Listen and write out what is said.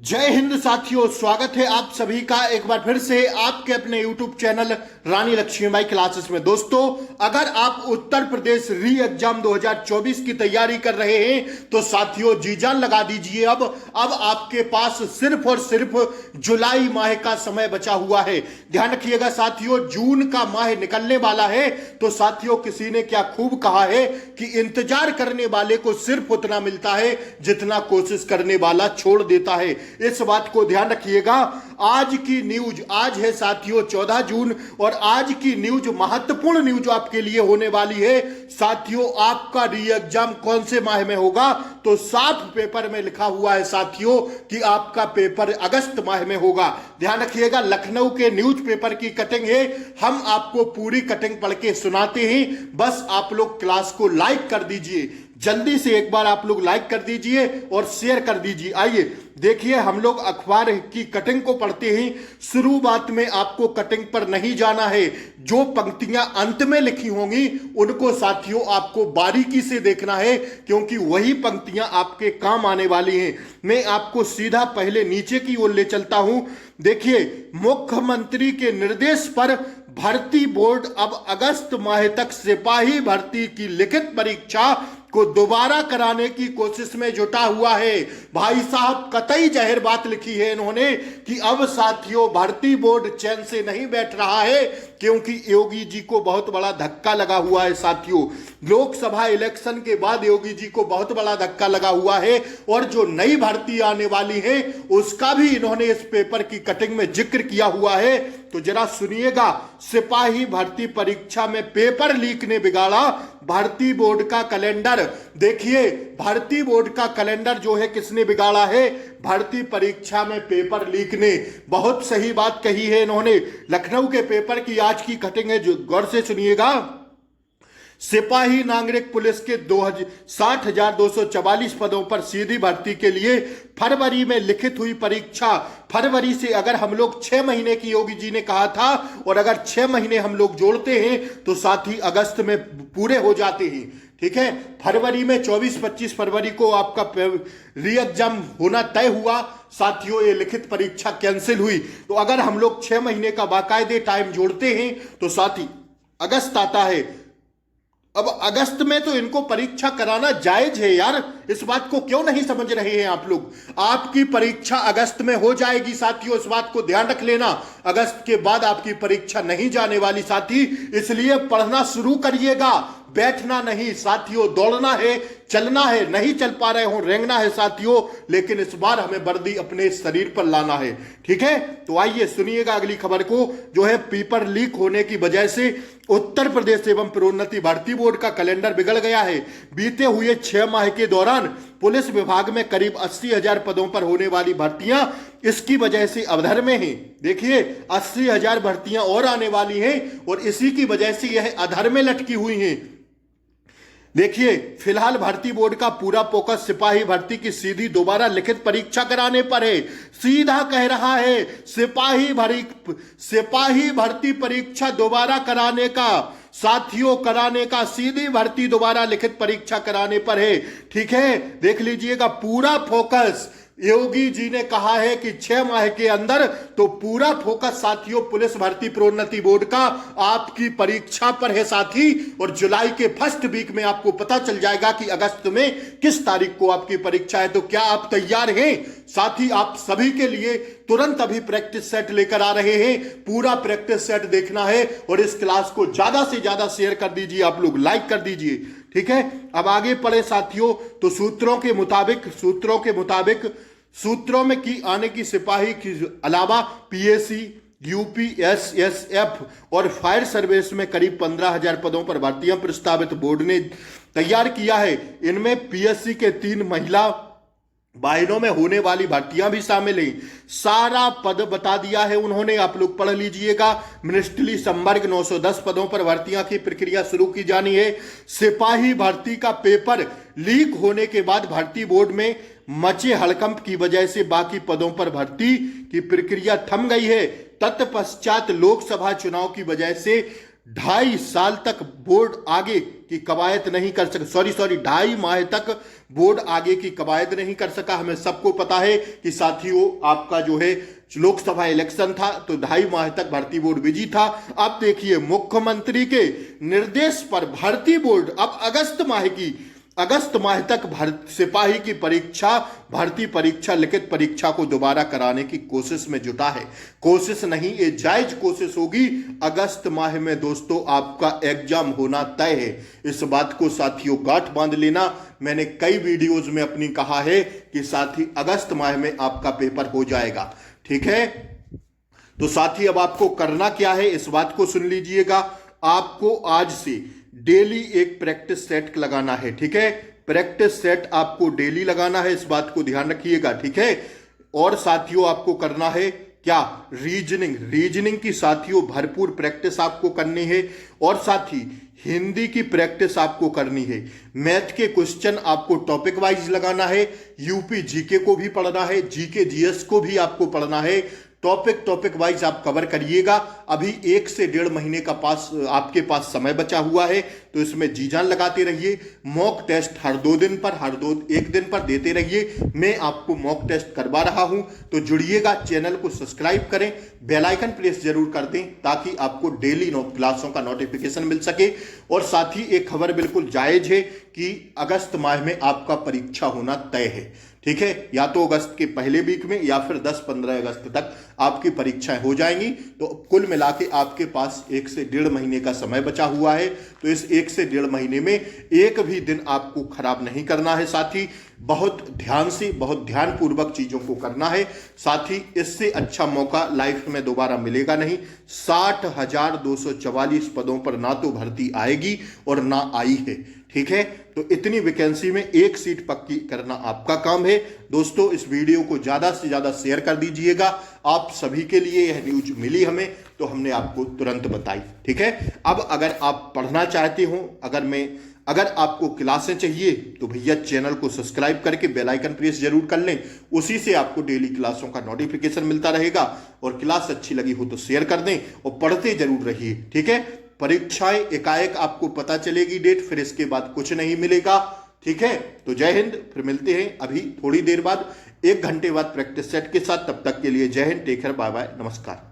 जय हिंद साथियों, स्वागत है आप सभी का एक बार फिर से आपके अपने YouTube चैनल रानी लक्ष्मीबाई क्लासेस में। दोस्तों, अगर आप उत्तर प्रदेश री एग्जाम 2024 की तैयारी कर रहे हैं तो साथियों जी जान लगा दीजिए। अब आपके पास सिर्फ और सिर्फ जुलाई माह का समय बचा हुआ है। ध्यान रखिएगा साथियों, जून का माह निकलने वाला है। तो साथियों, किसी ने क्या खूब कहा है कि इंतजार करने वाले को सिर्फ उतना मिलता है जितना कोशिश करने वाला छोड़ देता है। इस बात को ध्यान रखिएगा। आज की न्यूज, आज है साथियों 14 जून, और आज की न्यूज महत्वपूर्ण न्यूज आपके लिए होने वाली है। साथियों, आपका री एग्जाम कौन से माह में होगा? तो साफ पेपर में लिखा हुआ है साथियों कि आपका पेपर अगस्त माह में होगा। ध्यान रखिएगा, लखनऊ के न्यूज पेपर की कटिंग है। हम आपको पूरी कटिंग पढ़ के सुनाते हैं। बस आप लोग क्लास को लाइक कर दीजिए, जल्दी से एक बार आप लोग लाइक कर दीजिए और शेयर कर दीजिए। आइए देखिए, हम लोग अखबार की कटिंग को पढ़ते हैं। शुरुआत में आपको कटिंग पर नहीं जाना है। जो पंक्तियां अंत में लिखी होंगी उनको साथियों आपको बारीकी से देखना है, क्योंकि वही पंक्तियां आपके काम आने वाली हैं। मैं आपको सीधा पहले नीचे की ओर ले चलता हूं। देखिए, मुख्यमंत्री के निर्देश पर भर्ती बोर्ड अब अगस्त माह तक सिपाही भर्ती की लिखित परीक्षा को दोबारा कराने की कोशिश में जुटा हुआ है। भाई साहब, कतई जाहिर बात लिखी है इन्होंने कि अब साथियों भर्ती बोर्ड चैन से नहीं बैठ रहा है, क्योंकि योगी जी को बहुत बड़ा धक्का लगा हुआ है। साथियों, लोकसभा इलेक्शन के बाद योगी जी को बहुत बड़ा धक्का लगा हुआ है, और जो नई भर्ती आने वाली है उसका भी इन्होंने इस पेपर की कटिंग में जिक्र किया हुआ है। तो जरा सुनिएगा। सिपाही भर्ती परीक्षा में पेपर लीक ने बिगाड़ा भर्ती बोर्ड का कैलेंडर। देखिए, भर्ती बोर्ड का कैलेंडर जो है किसने बिगाड़ा है? भर्ती परीक्षा में पेपर लीक ने। बहुत सही बात कही है इन्होंने। लखनऊ के पेपर की आज की कटिंग है, जो गौर से सुनिएगा। सिपाही नागरिक पुलिस के 60,244 पदों पर सीधी भर्ती के लिए फरवरी में लिखित हुई परीक्षा। फरवरी से अगर हम लोग 6 महीने की योगी जी ने कहा था, और अगर 6 महीने हम लोग जोड़ते हैं तो साथ ही अगस्त में पूरे हो जाते हैं। ठीक है, फरवरी में 24-25 फरवरी को आपका री एग्जाम होना तय हुआ। साथियों, ये लिखित परीक्षा कैंसिल हुई। तो अगर हम लोग 6 महीने का बाकायदे टाइम जोड़ते हैं तो साथ ही अगस्त आता है। अब अगस्त में तो इनको परीक्षा कराना जायज है यार। इस बात को क्यों नहीं समझ रहे हैं आप लोग? आपकी परीक्षा अगस्त में हो जाएगी साथियों, इस बात को ध्यान रख लेना। अगस्त के बाद आपकी परीक्षा नहीं जाने वाली साथी, इसलिए पढ़ना शुरू करिएगा। बैठना नहीं साथियों, दौड़ना है, चलना है। नहीं चल पा रहे हो, रेंगना है साथियों, लेकिन इस बार हमें वर्दी अपने शरीर पर लाना है। ठीक है, तो आइए सुनिएगा अगली खबर को, जो है पेपर लीक होने की वजह से उत्तर प्रदेश एवं प्रोन्नति भर्ती बोर्ड का कैलेंडर बिगड़ गया है। बीते हुए 6 माह के दौरान पुलिस विभाग में करीब 80,000 पदों पर होने वाली भर्तियां इसकी वजह से अवधर में हैं। देखिए, 80,000 भर्तियां और आने वाली हैं, और इसी की वजह से यह अधर में लटकी हुई हैं। देखिए, फिलहाल भर्ती बोर्ड का पूरा फोकस सिपाही भर्ती की सीधी दोबारा लिखित परीक्षा कराने पर है। सीधा कह रहा है, सिपाही भर्ती परीक्षा दोबारा कराने का, साथियों कराने का, सीधी भर्ती दोबारा लिखित परीक्षा कराने पर है। ठीक है, देख लीजिएगा, पूरा फोकस योगी जी ने कहा है कि 6 माह के अंदर तो पूरा फोकस साथियों पुलिस भर्ती प्रोन्नति बोर्ड का आपकी परीक्षा पर है साथी। और जुलाई के फर्स्ट वीक में आपको पता चल जाएगा कि अगस्त में किस तारीख को आपकी परीक्षा है। तो क्या आप तैयार हैं साथी? आप सभी के लिए तुरंत अभी प्रैक्टिस सेट लेकर आ रहे हैं। पूरा प्रैक्टिस सेट देखना है, और इस क्लास को ज्यादा से ज्यादा शेयर कर दीजिए, आप लोग लाइक कर दीजिए। ठीक है, अब आगे पढ़े साथियों। तो सूत्रों में की आने की सिपाही के अलावा पीएससी, यूपीएसएसएफ और फायर सर्विस में करीब 15,000 पदों पर भर्तियां प्रस्तावित बोर्ड ने तैयार किया है। इनमें पीएससी के 3 महिला वाहिनियों में होने वाली भर्तियां भी शामिल हैं। सारा पद बता दिया है उन्होंने, आप लोग पढ़ लीजिएगा। मिनिस्ट्री संवर्ग 910 पदों पर भर्तियां की प्रक्रिया शुरू की जानी है। सिपाही भर्ती का पेपर लीक होने के बाद भर्ती बोर्ड में मचे हड़कंप की वजह से बाकी पदों पर भर्ती की प्रक्रिया थम गई है। तत्पश्चात लोकसभा चुनाव की वजह से 2.5 साल तक बोर्ड आगे की कवायद नहीं कर सका, सॉरी 2.5 माह तक बोर्ड आगे की कवायद नहीं कर सका। हमें सबको पता है कि साथियों आपका जो है लोकसभा इलेक्शन था तो 2.5 माह तक भर्ती बोर्ड बिजी था। अब देखिए मुख्यमंत्री के निर्देश पर भर्ती बोर्ड अब अगस्त माह तक सिपाही की परीक्षा, भर्ती परीक्षा, लिखित परीक्षा को दोबारा कराने की कोशिश में जुटा है। कोशिश नहीं, ये जायज कोशिश होगी। अगस्त माह में दोस्तों आपका एग्जाम होना तय है। इस बात को साथियों गांठ बांध लेना। मैंने कई वीडियोज में अपनी कहा है कि साथी अगस्त माह में आपका पेपर हो जाएगा, ठीक है। तो साथी अब आपको करना क्या है इस बात को सुन लीजिएगा। आपको आज से डेली एक प्रैक्टिस सेट लगाना है, ठीक है। प्रैक्टिस सेट आपको डेली लगाना है, इस बात को ध्यान रखिएगा, ठीक है। और साथियों आपको करना है क्या, रीजनिंग की साथियों भरपूर प्रैक्टिस आपको करनी है। और साथ ही हिंदी की प्रैक्टिस आपको करनी है। मैथ के क्वेश्चन आपको टॉपिक वाइज लगाना है। यूपी जीके को भी पढ़ना है, जीके जीएस को भी आपको पढ़ना है। टॉपिक वाइज आप कवर करिएगा। अभी 1 से 1.5 महीने का आपके पास समय बचा हुआ है, तो इसमें जी जान लगाते रहिए। मॉक टेस्ट हर 2 दिन पर, एक दिन पर देते रहिए। मैं आपको मॉक टेस्ट करवा रहा हूं, तो जुड़िएगा। चैनल को सब्सक्राइब करें, बेल आइकन प्रेस जरूर कर दें ताकि आपको डेली क्लासों का नोटिफिकेशन मिल सके। और साथ ही एक खबर बिल्कुल जायज है कि अगस्त माह में आपका परीक्षा होना तय है, ठीक है। या तो अगस्त के पहले वीक में या फिर 10-15 अगस्त तक आपकी परीक्षाएं हो जाएंगी। तो कुल मिला के आपके पास 1 से 1.5 महीने का समय बचा हुआ है। तो इस 1 से 1.5 महीने में एक भी दिन आपको खराब नहीं करना है। साथ ही बहुत ध्यान से, बहुत ध्यानपूर्वक चीजों को करना है। साथ ही इससे अच्छा मौका लाइफ में दोबारा मिलेगा नहीं। 60,244 पदों पर ना तो भर्ती आएगी और ना आई है, ठीक है। तो इतनी वैकेंसी में एक सीट पक्की करना आपका काम है। दोस्तों इस वीडियो को ज्यादा से ज्यादा शेयर कर दीजिएगा। आप सभी के लिए यह न्यूज मिली हमें, तो हमने आपको तुरंत बताई, ठीक है। अब अगर आप पढ़ना चाहते हो, अगर आपको क्लासें चाहिए तो भैया चैनल को सब्सक्राइब करके बेल आइकन प्रेस जरूर कर लें। उसी से आपको डेली क्लासों का नोटिफिकेशन मिलता रहेगा। और क्लास अच्छी लगी हो तो शेयर कर दें और पढ़ते जरूर रहिए, ठीक है। परीक्षाएं एकाएक आपको पता चलेगी डेट, फिर इसके बाद कुछ नहीं मिलेगा, ठीक है। तो जय हिंद, फिर मिलते हैं अभी थोड़ी देर बाद 1 घंटे बाद प्रैक्टिस सेट के साथ। तब तक के लिए जय हिंद, टेक केयर, बाय बाय, नमस्कार।